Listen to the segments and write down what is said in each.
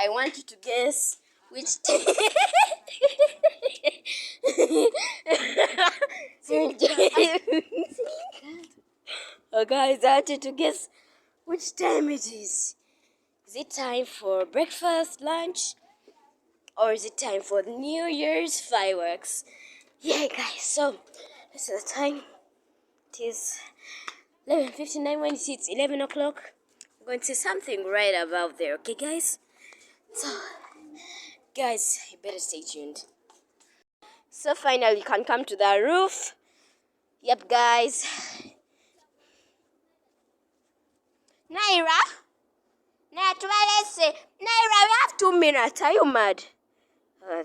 I want you to guess which. Oh, guys, I want you to guess which time it is. Is it time for breakfast, lunch, or is it time for the New Year's fireworks? Yeah, guys, so this is the time. It is 11:59. When you see it's 11 o'clock, I'm going to say something right about there, okay, guys? So, guys, you better stay tuned. So, finally, you can come to the roof. Yep, guys. Naira? Naira, we have 2 minutes. Are you mad?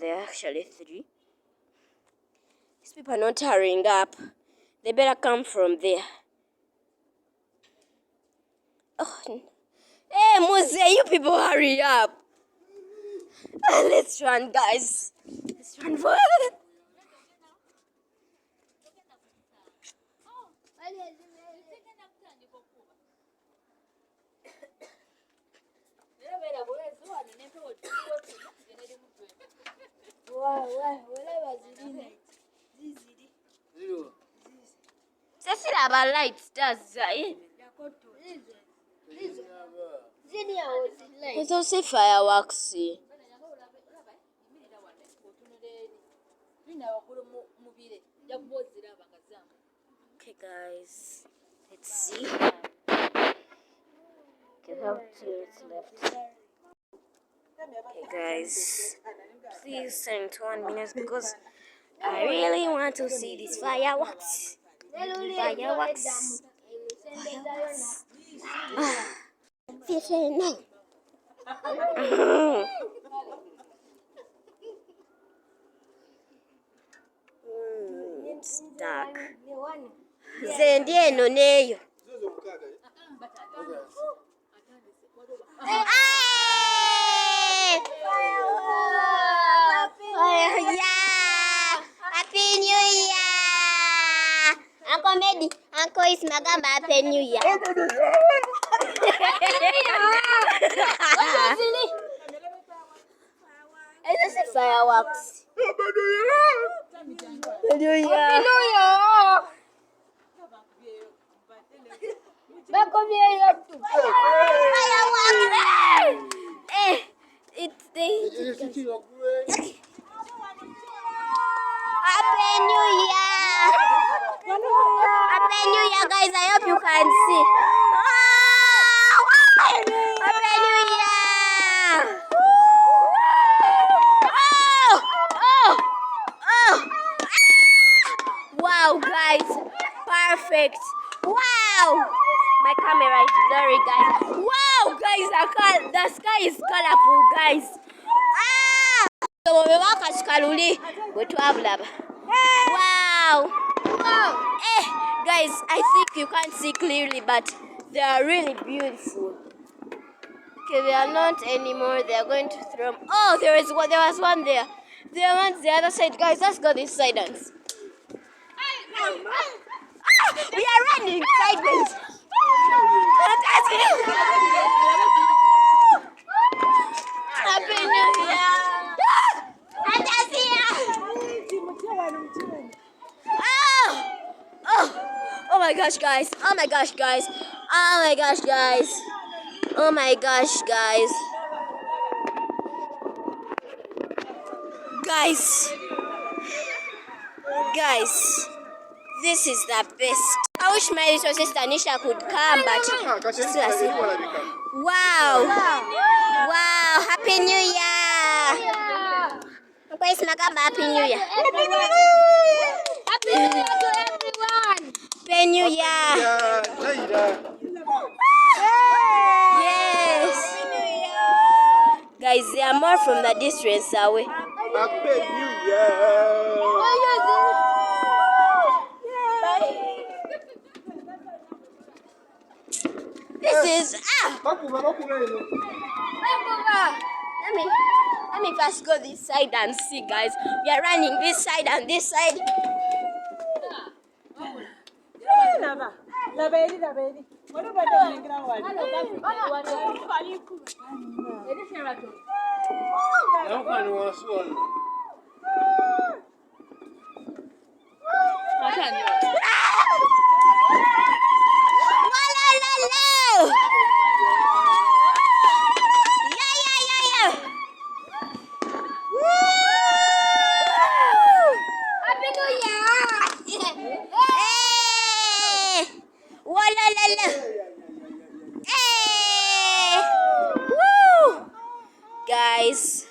There are actually 3. These people are not hurrying up. They better come from there. Oh, hey, Mose, you people hurry up. Let's run, guys. Let's run for it. Sasa about lights does it's also fireworks. Okay, guys, let's see. We have 2 minutes left. Okay, guys, please send 1 minute because I really want to see these fireworks. Fireworks. Fireworks. 59. It's dark. Zendie no neyo. Happy New Year! Uncle Medi, Uncle is Magamba, Happy New Year. It's just fireworks. Happy New Year! It's the Happy New Year! Happy New Year, guys! I hope you can see. Happy New Year! Wow, guys! Perfect! Wow! My camera is blurry, guys. Wow, guys! The sky is colorful, guys. Wow! Guys, I think you can't see clearly, but they are really beautiful. Okay, they are not anymore. They are going to throw. Oh, there was one there. There was the other side, guys. Let's go this side and. We are running sideways. Happy New Year! Oh my gosh, guys! Oh my gosh, guys! Oh my gosh, guys! Oh my gosh, guys! Guys, this is the best. I wish my little sister Nisha could come, but wow! Wow! Happy New Year! Guys, Happy New Year! Happy New Year to everyone! Happy New Year! Yes! Guys, they are more from the distance away. Happy New Year! This is Let me first go this side and see, guys. We are running this side and this side. Walala! Yeah, yeah, yeah, yeah. Woo! Happy New Year! Hey! Walala! Hey! Woo! Guys.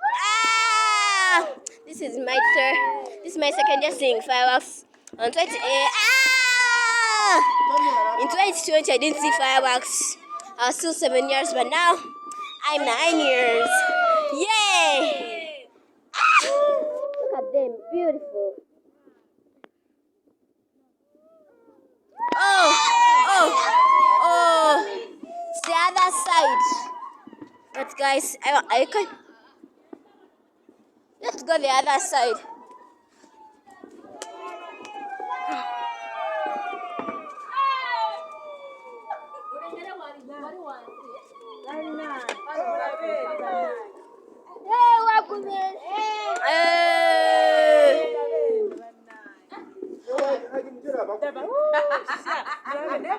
Ah! This is my third. This is my second year seeing fireworks on 20. Ah! In 2020, I didn't see fireworks. I was still 7 years, but now I'm 9 years. Yay! Ah! Look at them, beautiful. Oh, oh, oh! It's the other side. But guys, I can. Let's go the other side.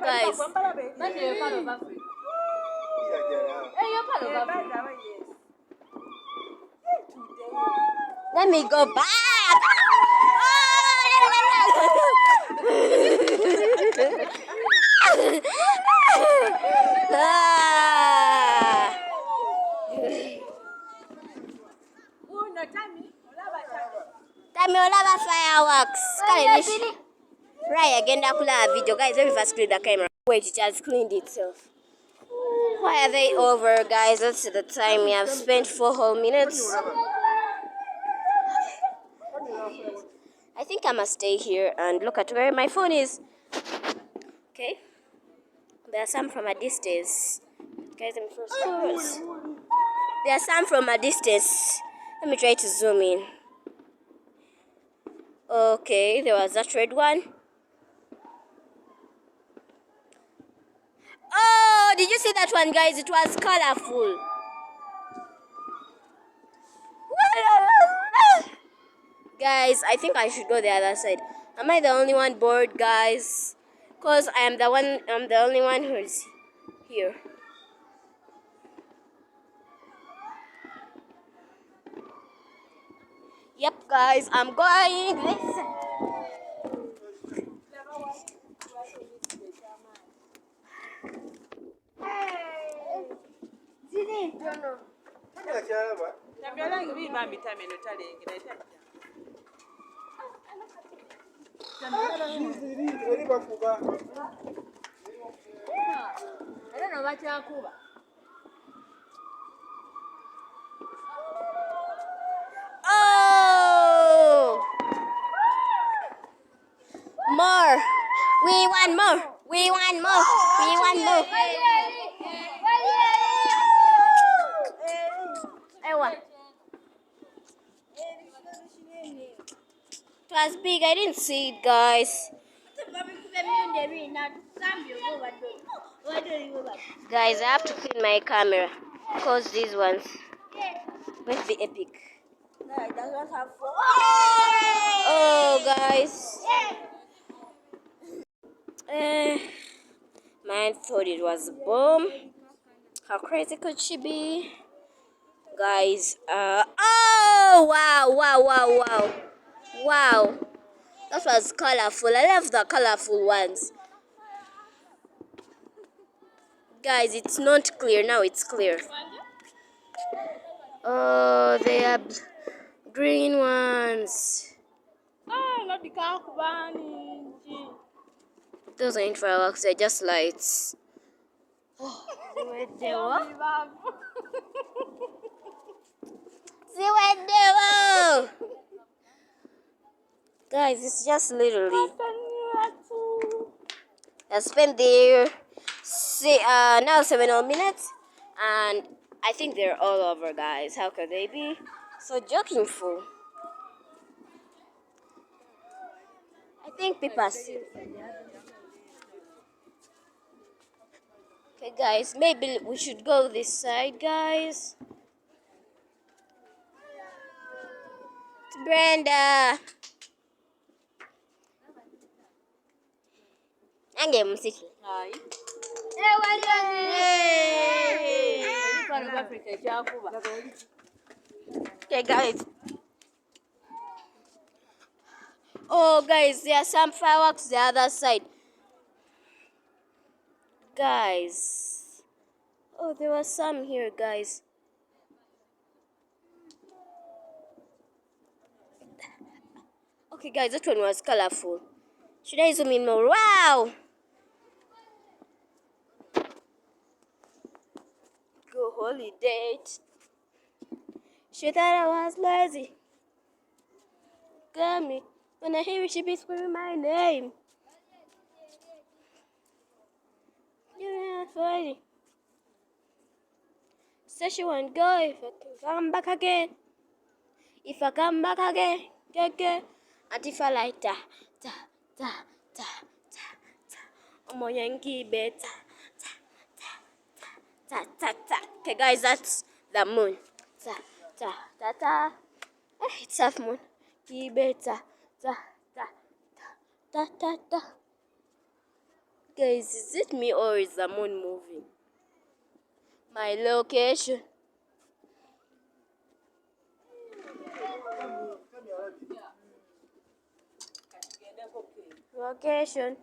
Guys, let me go back. Ah. Tami olaba fireworks. Right, again that video. Guys, let me first clean the camera. Wait, it has cleaned itself. Why are they over, guys? Let's see the time. We have spent 4 whole minutes. I think I must stay here and look at where my phone is. Okay. There are some from a distance. Guys, let me first focus. There are some from a distance. Let me try to zoom in. Okay, there was that red one. Oh, did you see that one, guys? It was colorful. Guys, I think I should go the other side. Am I the only one bored, guys? Cause I'm the only one who's here. Yep, guys, I'm going this side. Oh! More! We want more! We want more! We want more! It was big, I didn't see it, guys. Guys, I have to clean my camera because these ones will be epic. No, it does not have four. Oh, guys. Mine thought it was a bomb. How crazy could she be? Guys, oh, wow, wow, wow, wow. Wow. That was colorful. I love the colorful ones. Guys, it's not clear. Now it's clear. Oh, they are green ones. Those ain't fireworks, they're just lights. Guys, it's just literally. I spent there now 7 more minutes, and I think they're all over, guys. How could they be so joking fool? I think people are still. Okay, guys, maybe we should go this side, guys. Brenda. Nange musiki. Ayi. Hey. Okay, guys. Oh, guys, there are some fireworks the other side. Guys. Oh, there was some here, guys. Okay, guys, that one was colorful. Should I zoom in more? Wow! Go holiday. She thought I was lazy. Got me. When I hear she be screaming my name. You're not funny. So she won't go if I come back again. If I come back again, get. And if I like ta. I'm a Yankee beta. Ta. Okay, guys, that's the moon. Ta. It's half moon. Kibeta. Ta. Guys, is it me or is the moon moving? My location. Location.